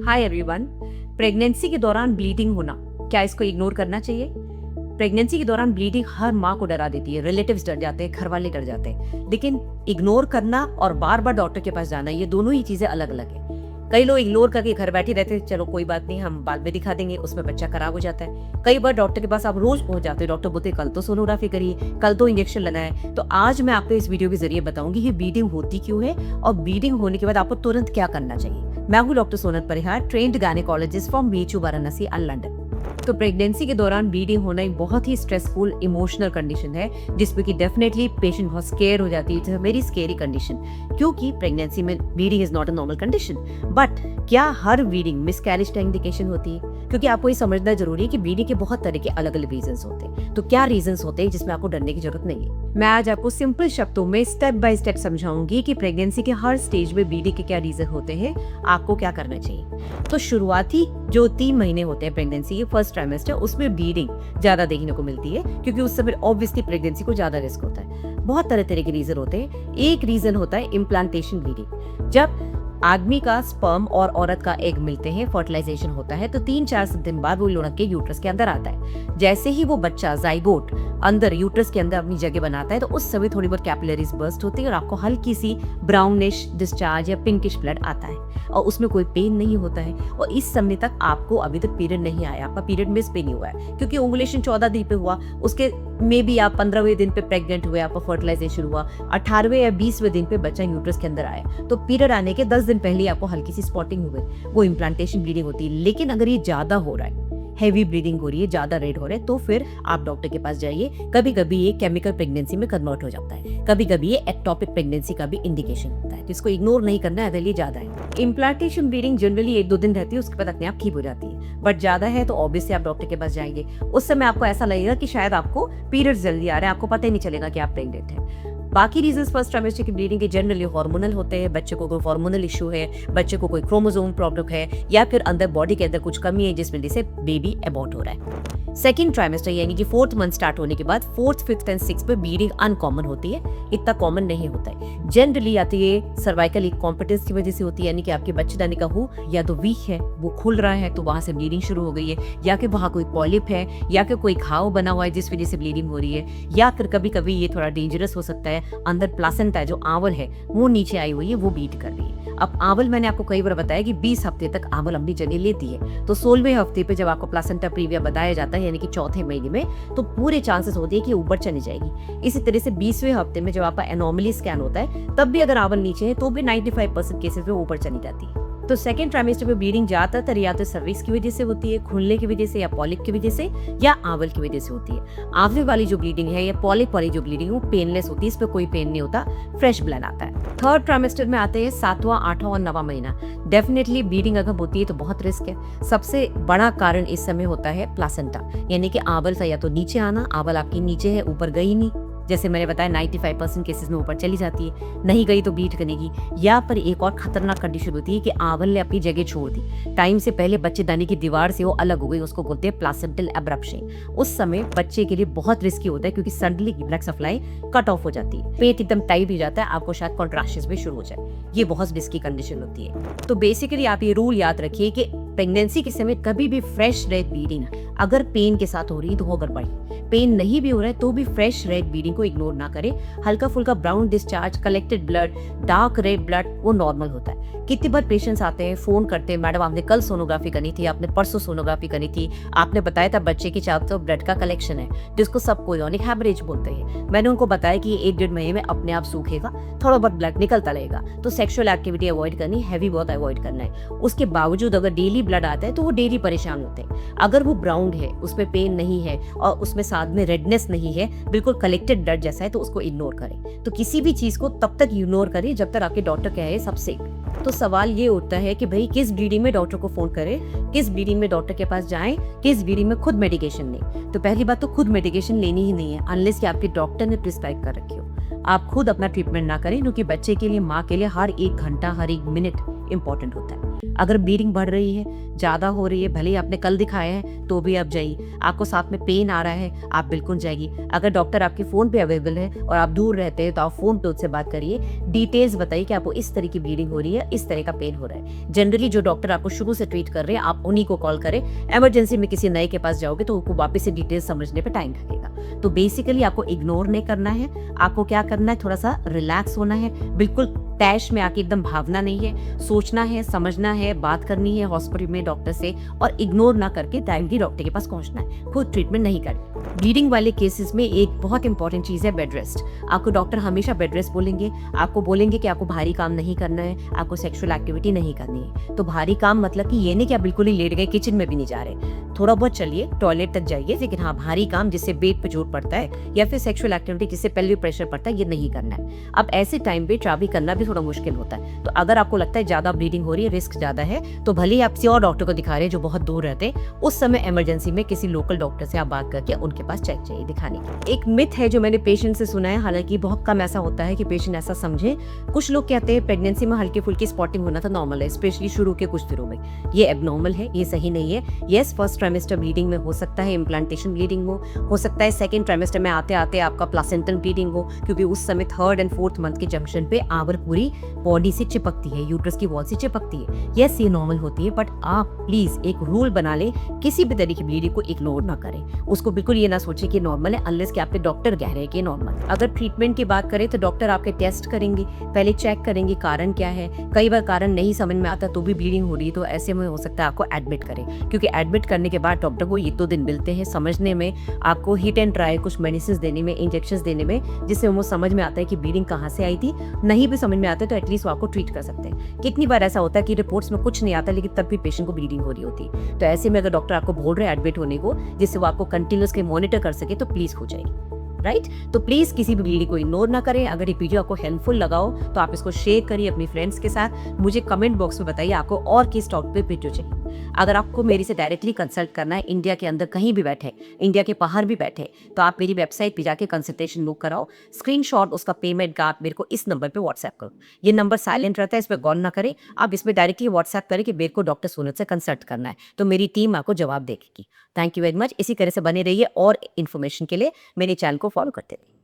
Hi everyone. Pregnancy के दौरान bleeding होना, क्या इसको इग्नोर करना चाहिए? प्रेगनेंसी के दौरान ब्लीडिंग हर माँ को डरा देती है, रिलेटिव्स डर जाते हैं, घर वाले डर जाते हैं। लेकिन इग्नोर करना और बार बार डॉक्टर के पास जाना, ये दोनों ही चीजें अलग अलग है। कई लोग इग्नोर करके घर बैठे रहते हैं, चलो कोई बात नहीं, हम बाद में दिखा देंगे, उसमें बच्चा खराब हो जाता है। कई बार डॉक्टर के पास आप रोज पहुंच जाते हैं, डॉक्टर बोलते हैं कल तो सोनोग्राफी करिए, कल तो इंजेक्शन लेना है। तो आज मैं आपको इस वीडियो के जरिए बताऊंगी कि ब्लीडिंग होती क्यों है और ब्लीडिंग होने के बाद आपको तुरंत क्या करना चाहिए। मैं हूँ doctor Sonal Parihar, trained gynaecologist from BHU Varanasi and London. तो प्रेगनेंसी के दौरान ब्लीडिंग होना एक बहुत ही स्ट्रेसफुल इमोशनल कंडीशन है, जिसमें कि डेफिनेटली पेशेंट बहुत स्केयर हो जाती है। It's a very scary condition, क्योंकि प्रेगनेंसी में bleeding is not a normal condition. But क्या हर ब्लीडिंग मिसकैरेज का इंडिकेशन होती है? क्योंकि आपको ये समझना जरूरी है कि ब्लीडिंग के बहुत तरह के अलग अलग रीजंस होते हैं। तो क्या रीजंस होते हैं जिसमें आपको डरने की जरूरत नहीं है? मैं आज आपको सिंपल शब्दों में स्टेप बाय स्टेप समझाऊंगी कि प्रेगनेंसी के हर स्टेज में ब्लीडिंग के क्या रीजन होते हैं, आपको क्या करना चाहिए। तो शुरुआती जो 3 महीने होते हैं प्रेगनेंसी के, फर्स्ट ट्राइमेस्टर, उसमें ब्लीडिंग ज्यादा देखने को मिलती है, क्योंकि उस समय ऑब्वियसली प्रेगनेंसी को ज्यादा रिस्क होता है। बहुत तरह तरह के रीजन होते हैं। एक रीजन होता है इम्प्लांटेशन ब्लीडिंग। जब आदमी का स्पर्म और औरत का एग मिलते हैं, फर्टिलाइजेशन होता है, तो 3-4 दिन बाद वो लुढ़क के यूट्रस के अंदर आता है। जैसे ही वो बच्चा जाइगोट अंदर यूट्रस के अंदर अपनी जगह बनाता है, तो उस समय थोड़ी बहुत कैपिलरीज बर्स्ट होती है और आपको हल्की सी ब्राउनिश डिस्चार्ज या पिंकिश ब्लड आता है, और उसमें कोई पेन नहीं होता है। और इस समय तक आपको अभी तक पीरियड नहीं आया, आपका पीरियड मिस भी नहीं हुआ है, क्योंकि ओवुलेशन 14 दिन पे हुआ, उसके में भी आप 15वें दिन पे प्रेग्नेंट हुए, आपका फर्टिलाइजेशन हुआ, 18वें या 20वें दिन पे बच्चा यूट्रस के अंदर आया, तो पीरियड आने के 10 दिन पहले आपको हल्की सी स्पॉटिंग हो गई, वो इम्प्लांटेशन ब्लीडिंग होती है। लेकिन अगर ये ज्यादा हो रहा है, हेवी ब्लीडिंग हो रही है, ज्यादा रेड हो रहा है, तो फिर आप डॉक्टर के पास जाइए। कभी कभी ये केमिकल प्रेगनेंसी में कन्वर्ट हो जाता है, कभी कभी ये एक्टोपिक प्रेगनेंसी का भी इंडिकेशन होता है, तो इसको इग्नोर नहीं करना है अगर ये ज्यादा है। इम्प्लांटेशन ब्लीडिंग जनरली 1-2 दिन रहती है, उसके बाद अपने आप ठीक हो जाती है। बट ज्यादा है तो ऑब्वियसली आप डॉक्टर के पास जाएंगे। उस समय आपको ऐसा लगेगा कि शायद आपको पीरियड्स जल्दी आ रहे हैं, आपको पता ही नहीं चलेगा कि आप प्रेग्नेंट हैं। बाकी रीजंस फर्स्ट ट्राइमेस्टर की ब्लीडिंग के जनरली हार्मोनल होते हैं। बच्चे को कोई हार्मोनल इशू है, बच्चे को कोई क्रोमोसोम प्रॉब्लम है, या फिर अंदर बॉडी के अंदर कुछ कमी है जिसमें से बेबी अबॉर्ट हो रहा है। सेकंड ट्राइमेस्टर यानी कि 4th मंथ स्टार्ट होने के बाद 4th, 5th एंड 6th पे ब्लीडिंग अनकॉमन होती है, इतना कॉमन नहीं होता है। जनरली या तो ये सर्वाइकल इनकॉम्पिटेंस की वजह से होती है, यानी कि आपके बच्चेदानी का हु या तो वीक है, वो खुल रहा है, तो वहां से ब्लीडिंग शुरू हो गई है, या कि वहां कोई पॉलिप है, या कि कोई घाव बना हुआ है जिस वजह से ब्लीडिंग हो रही है, या फिर कभी कभी ये थोड़ा डेंजरस हो सकता है, अंदर प्लासेंटा जो आंवल है वो नीचे आई हुई है, वो बीट कर रही है। अब आंवल मैंने आपको कई बार बताया कि 20 हफ्ते तक आंवल अपनी जगह लेती है, तो 16वें हफ्ते पे जब आपको प्लासेंटा प्रीविया बताया जाता है, यानी कि चौथे महीने में, तो पूरे चांसेस होते हैं कि ऊपर चली जाएगी। इसी तरह से 20वें हफ्ते में जब आपका एनोमली स्कैन होता है, तब भी अगर आंवल नीचे है तो भी 95% केसेस में ऊपर चली जाती है। तो सेकंड ट्राइमेस्टर में ब्लीडिंग ज्यादातर या तो सर्विक्स की वजह से होती है, खुलने की वजह से, या पॉलिप की वजह से, या आंवल की वजह से होती है। आंवल वाली जो ब्लीडिंग है या पॉलिप वाली जो ब्लीडिंग है वो पेनलेस होती है, इस पे कोई पेन नहीं होता, फ्रेश ब्लड आता है। थर्ड ट्राइमेस्टर में आते हैं 7वां, 8वां और 9वां महीना। डेफिनेटली ब्लीडिंग अगर होती है तो बहुत रिस्क है। सबसे बड़ा कारण इस समय होता है प्लासेंटा, यानी कि आंवल का या तो नीचे आना, आंवल आपकी नीचे है, ऊपर गई नहीं, जैसे मैंने बताया 95% केसेस में ऊपर चली जाती है, नहीं गई तो बीट करेगी। या पर एक और खतरनाक कंडीशन होती है कि आंवल ने अपनी जगह छोड़ दी, टाइम से पहले बच्चेदानी की दीवार से वो अलग हो गई, उसको बोलते हैं प्लासेंटल एब्रप्शन। उस समय बच्चे के लिए बहुत रिस्की होता है, क्योंकि suddenly blood supply cut off हो जाती है, पेट एकदम टाइट हो जाता है, आपको शायद कॉन्ट्रैक्शंस भी शुरू हो जाए। ये बहुत रिस्की कंडीशन होती है। तो बेसिकली आप ये रूल याद रखिए कि प्रेगनेंसी के समय कभी भी फ्रेश रेड ब्लीडिंग, अगर पेन के साथ हो रही है तो वो गड़बड़ी, पेन नहीं भी हो रहा है तो भी फ्रेश रेड ब्लीडिंग को इग्नोर ना करें। हल्का फुल्का brown discharge, collected blood, dark red blood, वो नॉर्मल होता है। कितनी बार पेशेंट्स आते हैं, फोन करते हैं, मैडम आपने कल सोनोग्राफी करनी थी, आपने परसों सोनोग्राफी करनी थी, आपने बताया था बच्चे की चाप तो ब्लड का कलेक्शन है, जिसको सब कोरियोनिक हैमरेज बोलते हैं। मैंने उनको बताया कि 1-1.5 महीने में अपने आप सूखेगा, थोड़ा बहुत ब्लड निकलता रहेगा, तो सेक्सुअल एक्टिविटी अवॉइड करनी, हैवी बहुत अवॉइड करना है। उसके बावजूद अगर डेली ब्लड आता है तो वो डेली परेशान होते हैं। अगर वो ब्राउन है, उसमें पेन नहीं है और उसमें साथ में रेडनेस नहीं है, बिल्कुल कलेक्टेड ब्लड जैसा है, तो उसको इग्नोर करें। तो किसी भी चीज को तब तक इग्नोर करें जब तक आपके डॉक्टर कहे सब सेफ। तो सवाल ये उठता है कि भाई किस ब्लीडिंग में डॉक्टर को फोन करें, किस ब्लीडिंग में डॉक्टर के पास जाएं, किस ब्लीडिंग में खुद मेडिकेशन लें। तो पहली बात तो खुद मेडिकेशन लेनी ही नहीं है अनलेस कि आपके डॉक्टर ने प्रिस्क्राइब कर रखी हो। आप खुद अपना ट्रीटमेंट ना करें, क्योंकि बच्चे के लिए, माँ के लिए हर 1 घंटा, हर 1 मिनट इंपॉर्टेंट होता है। अगर ब्लीडिंग बढ़ रही है, ज़्यादा हो रही है, भले ही आपने कल दिखाया है तो भी आप जाइए। आपको साथ में पेन आ रहा है, आप बिल्कुल जाइए। अगर डॉक्टर आपके फ़ोन पे अवेलेबल है और आप दूर रहते हैं तो आप फ़ोन पे उससे बात करिए, डिटेल्स बताइए कि आपको इस तरह की ब्लीडिंग हो रही है, इस तरह का पेन हो रहा है। जनरली जो डॉक्टर आपको शुरू से ट्रीट कर रहे हैं आप उन्हीं को कॉल करें। इमरजेंसी में किसी नए के पास जाओगे तो उनको वापस से डिटेल्स समझने पे टाइम लगेगा। तो बेसिकली आपको इग्नोर नहीं करना है, आपको क्या करना है, थोड़ा सा रिलैक्स होना है, बिल्कुल तैश में आके एकदम भागना नहीं है, सोचना है, समझना है, बात करनी है हॉस्पिटल में डॉक्टर से और इग्नोर ना करके टाइमली डॉक्टर के पास पहुंचना है, खुद ट्रीटमेंट नहीं करना। ब्लीडिंग वाले केसेस में एक बहुत इंपॉर्टेंट चीज है बेड रेस्ट। आपको डॉक्टर हमेशा बेड रेस्ट बोलेंगे, आपको बोलेंगे कि आपको भारी काम नहीं करना है, आपको सेक्सुअल एक्टिविटी नहीं करनी है। तो भारी काम मतलब कि ये नहीं कि आप बिल्कुल ही लेट गए, किचन में भी नहीं जा रहे, थोड़ा बहुत चलिए, टॉयलेट तक जाइए, लेकिन हाँ भारी काम जिससे पेट पे जोर पड़ता है या फिर सेक्सुअल एक्टिविटी जिससे पेल्विक प्रेशर पड़ता है, ये नहीं करना है। अब ऐसे टाइम पे ट्रैवल करना भी थोड़ा मुश्किल होता है। तो अगर आपको लगता है ज्यादा ब्लीडिंग हो रही है, रिस्क ज्यादा है, तो भले ही आप किसी और डॉक्टर को दिखा रहे हैं जो बहुत दूर रहते हैं, उस समय इमरजेंसी में किसी लोकल डॉक्टर से आप बात करके उनके पास चेक चाहिए दिखाने के। एक मिथ है जो मैंने पेशेंट से सुना है, हालांकि बहुत कम ऐसा होता है कि पेशेंट ऐसा समझे। कुछ लोग कहते हैं प्रेगनेंसी में हल्की फुल्की स्पॉटिंग होना तो नॉर्मल है, स्पेशली शुरू के कुछ दिनों में। ये एबनॉर्मल है, ये सही नहीं है। यस, फर्स्ट ट्राइमेस्टर ब्लीडिंग में हो सकता है इम्प्लांटेशन ब्लीडिंग हो सकता है सेकंड ट्राइमेस्टर में आते आते आपका प्लासेंटल ब्लीडिंग हो, क्योंकि उस समय थर्ड एंड फोर्थ मंथ के जंक्शन पे आवर पूरी बॉडी से चिपकती है, यूट्रस की वॉल से चिपकती है। यस, ये नॉर्मल होती है, बट आप प्लीज एक रूल बना ले, किसी भी तरीके की ब्लीडिंग को इग्नोर ना करें। उसको बिल्कुल ये ना सोचे कि नॉर्मल है, अनलेस कि आपके डॉक्टर कह रहे हैं कि नॉर्मल। अगर ट्रीटमेंट की बात करें तो डॉक्टर आपके टेस्ट करेंगे, पहले चेक करेंगे कारण क्या है। कई बार कारण नहीं समझ में आता तो भी ब्लीडिंग हो रही है, तो ऐसे में हो सकता है आपको एडमिट करें, क्योंकि एडमिट करने के बाद डॉक्टर को 1-2 दिन मिलते हैं समझने में, आपको हिट एंड ट्राई कुछ मेडिसिन देने में, इंजेक्शन देने में, जिससे वो समझ में आता है कि ब्लीडिंग कहाँ से आई थी। नहीं भी समझ में आता है तो एटलीस्ट वो आपको ट्रीट कर सकते हैं। कितनी बार ऐसा होता है कि रिपोर्ट्स में कुछ नहीं आता लेकिन तब भी पेशेंट को ब्लीडिंग हो रही होती है। तो ऐसे में अगर डॉक्टर आपको बोल रहे हैं एडमिट होने को, जिससे वो आपको कंटिन्यूअसली मॉनिटर कर सके, तो प्लीज हो जाएगी। राइट, तो प्लीज किसी भी वीडियो को इग्नोर ना करें। अगर ये वीडियो आपको हेल्पफुल लगा हो तो आप इसको शेयर करिए अपनी फ्रेंड्स के साथ। मुझे कमेंट बॉक्स में बताइए आपको और किस टॉपिक पे वीडियो चाहिए। अगर आपको मेरे से डायरेक्टली कंसल्ट करना है, इंडिया के अंदर कहीं भी बैठे, इंडिया के बाहर भी बैठे, तो आप मेरी वेबसाइट पे जाके कंसल्टेशन बुक कराओ। स्क्रीनशॉट उसका पेमेंट का आप मेरे को इस नंबर पे व्हाट्सएप करो। ये नंबर साइलेंट रहता है, इस पर गौर ना करें। आप इसमें डायरेक्टली व्हाट्सएप करें कि मेरे को डॉक्टर सोनल से कंसल्ट करना है, तो मेरी टीम आपको जवाब देगी। Thank you very much. इसी तरह से बने रहिए और इन्फॉर्मेशन के लिए मेरे चैनल को फॉलो करते रहिए।